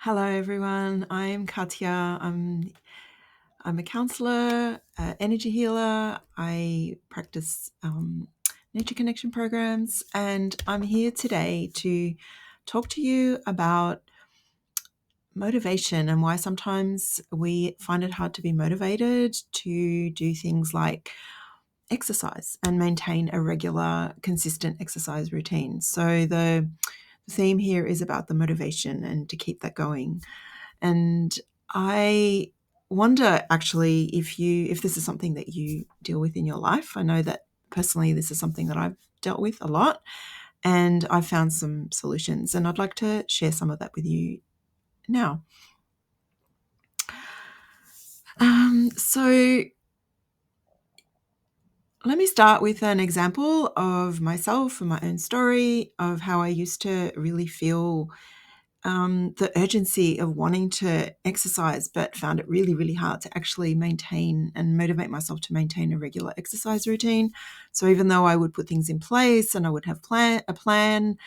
Hello, everyone. I'm Katya. I'm a counsellor, energy healer. I practice Nature Connection programs, and I'm here today to talk to you about motivation and why sometimes we find it hard to be motivated to do things like exercise and maintain a regular, consistent exercise routine. So the theme here is about the motivation and to keep that going. And I wonder actually if this is something that you deal with in your life. I know that personally this is something that I've dealt with a lot, and I've found some solutions, and I'd like to share some of that with you now. So let me start with an example of myself and my own story of how I used to really feel the urgency of wanting to exercise, but found it really, really hard to actually maintain and motivate myself to maintain a regular exercise routine. So even though I would put things in place and I would have a plan,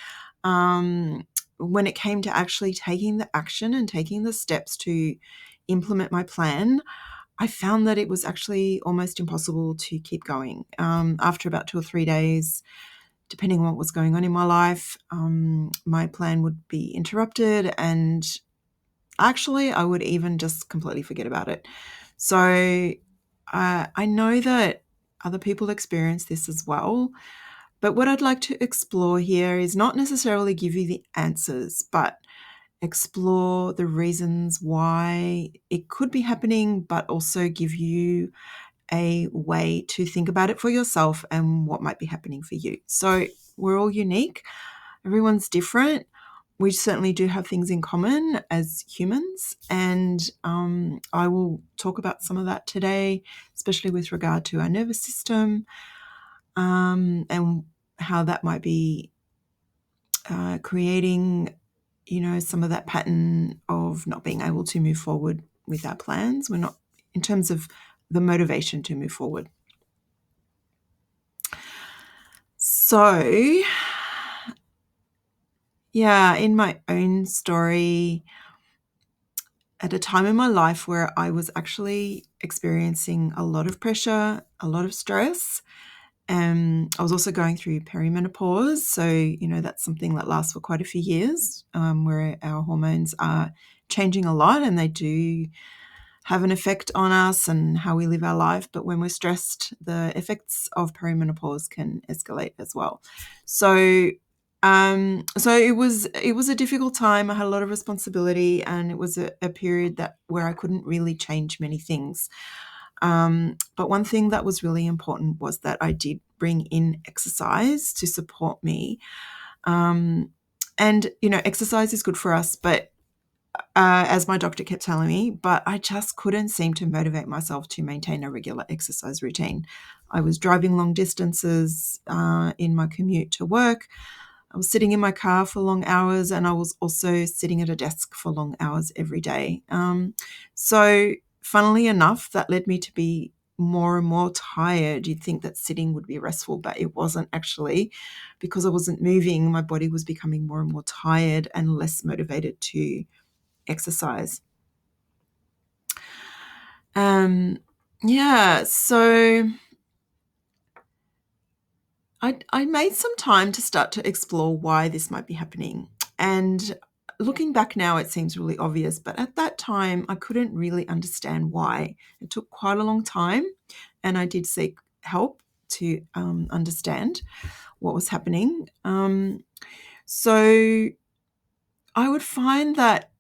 when it came to actually taking the action and taking the steps to implement my plan, I found that it was actually almost impossible to keep going. After about 2 or 3 days, depending on what was going on in my life, my plan would be interrupted, and actually I would even just completely forget about it. So I know that other people experience this as well. But what I'd like to explore here is not necessarily give you the answers, but explore the reasons why it could be happening, but also give you a way to think about it for yourself and what might be happening for you. So we're all unique. Everyone's different. We certainly do have things in common as humans, and I will talk about some of that today, especially with regard to our nervous system, and how that might be creating, some of that pattern of not being able to move forward with our plans. We're not, in terms of the motivation to move forward. So, yeah, in my own story, at a time in my life where I was actually experiencing a lot of pressure, a lot of stress, I was also going through perimenopause. So, that's something that lasts for quite a few years, where our hormones are changing a lot, and they do have an effect on us and how we live our life. But when we're stressed, the effects of perimenopause can escalate as well. So it was a difficult time. I had a lot of responsibility, and it was a period where I couldn't really change many things. But one thing that was really important was that I did bring in exercise to support me. And exercise is good for us, but as my doctor kept telling me, but I just couldn't seem to motivate myself to maintain a regular exercise routine. I was driving long distances in my commute to work. I was sitting in my car for long hours, and I was also sitting at a desk for long hours every day. So funnily enough, that led me to be more and more tired. You'd think that sitting would be restful, but it wasn't actually. Because I wasn't moving, my body was becoming more and more tired and less motivated to exercise. So I made some time to start to explore why this might be happening. And looking back now, it seems really obvious, but at that time, I couldn't really understand why. It took quite a long time, and I did seek help to understand what was happening. So I would find that,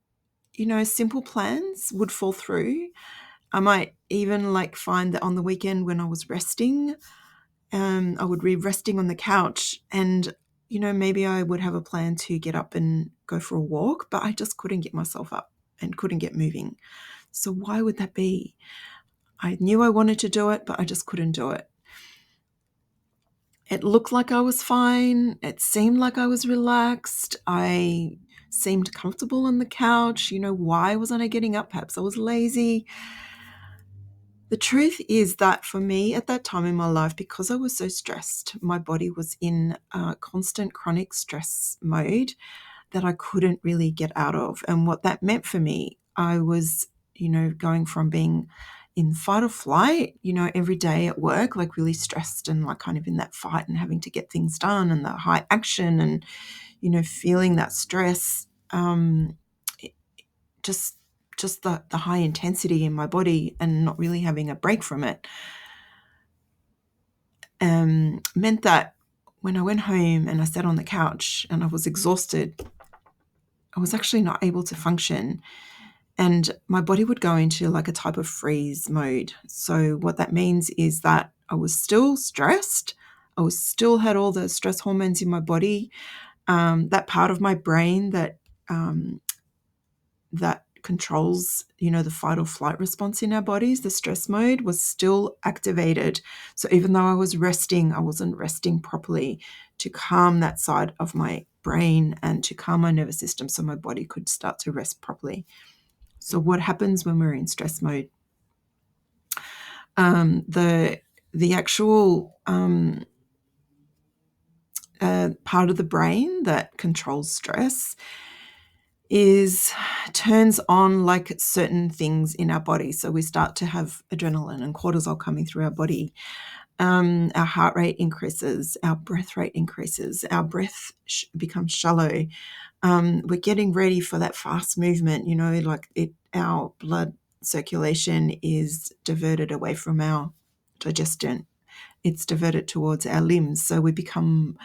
simple plans would fall through. I might even find that on the weekend when I was resting, I would be resting on the couch, and maybe I would have a plan to get up and go for a walk, but I just couldn't get myself up and couldn't get moving. So why would that be? I knew I wanted to do it, but I just couldn't do it. It looked like I was fine. It seemed like I was relaxed. I seemed comfortable on the couch. Why wasn't I getting up? Perhaps I was lazy. The truth is that for me at that time in my life, because I was so stressed, my body was in a constant chronic stress mode, that I couldn't really get out of. And what that meant for me, I was, going from being in fight or flight, every day at work, like really stressed and like kind of in that fight and having to get things done and the high action and, feeling that stress, it- just the high intensity in my body and not really having a break from it, meant that when I went home and I sat on the couch and I was exhausted, I was actually not able to function. And my body would go into like a type of freeze mode. So what that means is that I was still stressed. I was still had all the stress hormones in my body. That part of my brain that controls, the fight or flight response in our bodies, the stress mode, was still activated. So even though I was resting, I wasn't resting properly to calm that side of my brain and to calm my nervous system so my body could start to rest properly. So what happens when we're in stress mode? The actual part of the brain that controls stress turns on like certain things in our body. So we start to have adrenaline and cortisol coming through our body. Our heart rate increases, our breath rate increases, our breath becomes shallow. We're getting ready for that fast movement, our blood circulation is diverted away from our digestion. It's diverted towards our limbs. So we become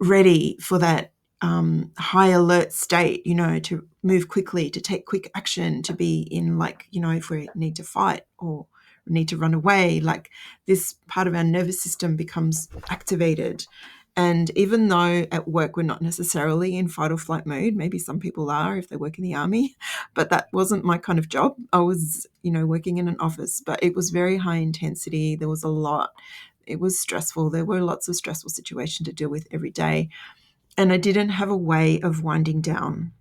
ready for that high alert state, to move quickly, to take quick action, to be in if we need to fight or need to run away, like this part of our nervous system becomes activated. And even though at work we're not necessarily in fight or flight mode, maybe some people are if they work in the army, but that wasn't my kind of job. I was, working in an office, but it was very high intensity. There was a lot. It was stressful. There were lots of stressful situations to deal with every day. And I didn't have a way of winding down.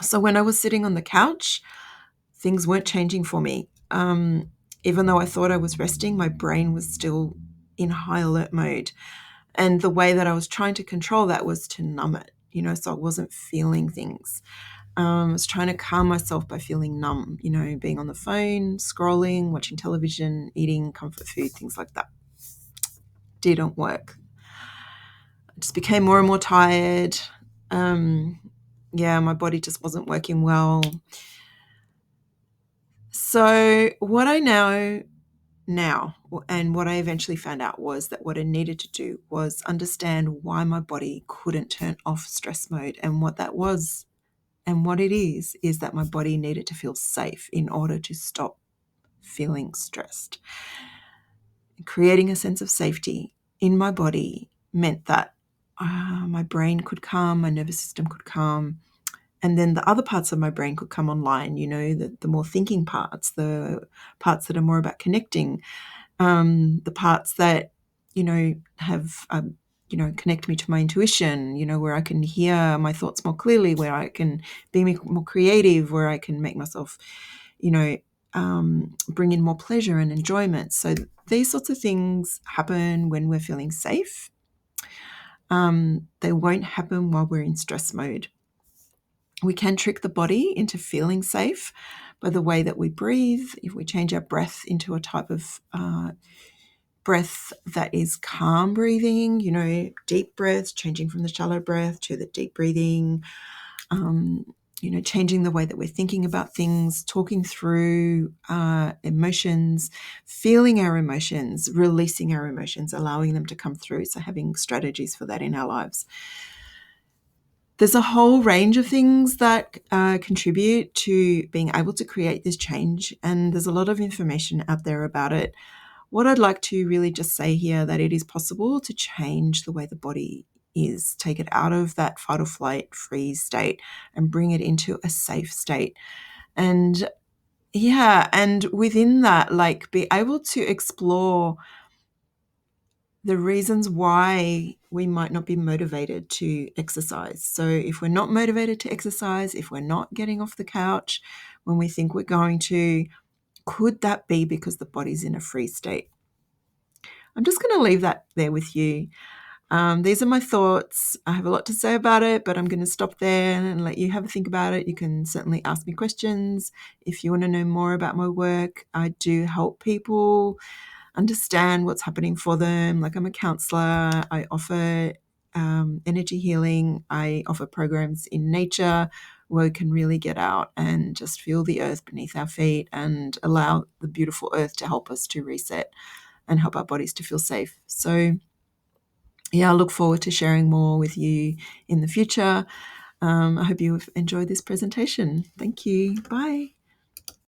So when I was sitting on the couch, things weren't changing for me. Even though I thought I was resting, my brain was still in high alert mode. And the way that I was trying to control that was to numb it, so I wasn't feeling things. I was trying to calm myself by feeling numb, being on the phone, scrolling, watching television, eating comfort food, things like that. Didn't work. I just became more and more tired. My body just wasn't working well. So what I know now, and what I eventually found out, was that what I needed to do was understand why my body couldn't turn off stress mode. And what that was, and what it is that my body needed to feel safe in order to stop feeling stressed. Creating a sense of safety in my body meant that my brain could calm, my nervous system could calm, and then the other parts of my brain could come online, the more thinking parts, the parts that are more about connecting, the parts that, have, connect me to my intuition, where I can hear my thoughts more clearly, where I can be more creative, where I can make myself, bring in more pleasure and enjoyment. So these sorts of things happen when we're feeling safe. They won't happen while we're in stress mode. We can trick the body into feeling safe by the way that we breathe. If we change our breath into a type of breath that is calm breathing, deep breaths, changing from the shallow breath to the deep breathing, changing the way that we're thinking about things, talking through emotions, feeling our emotions, releasing our emotions, allowing them to come through. So having strategies for that in our lives. There's a whole range of things that contribute to being able to create this change, and there's a lot of information out there about it. What I'd like to really just say here, that it is possible to change the way the body is, take it out of that fight or flight freeze state and bring it into a safe state. And within that, be able to explore the reasons why we might not be motivated to exercise. So if we're not motivated to exercise, if we're not getting off the couch when we think we're going to, could that be because the body's in a freeze state? I'm just going to leave that there with you. These are my thoughts. I have a lot to say about it, but I'm going to stop there and let you have a think about it. You can certainly ask me questions if you want to know more about my work. I do help people understand what's happening for them. Like, I'm a counsellor. I offer energy healing. I offer programs in nature where we can really get out and just feel the earth beneath our feet and allow the beautiful earth to help us to reset and help our bodies to feel safe. So yeah, I look forward to sharing more with you in the future. I hope you've enjoyed this presentation. Thank you. Bye.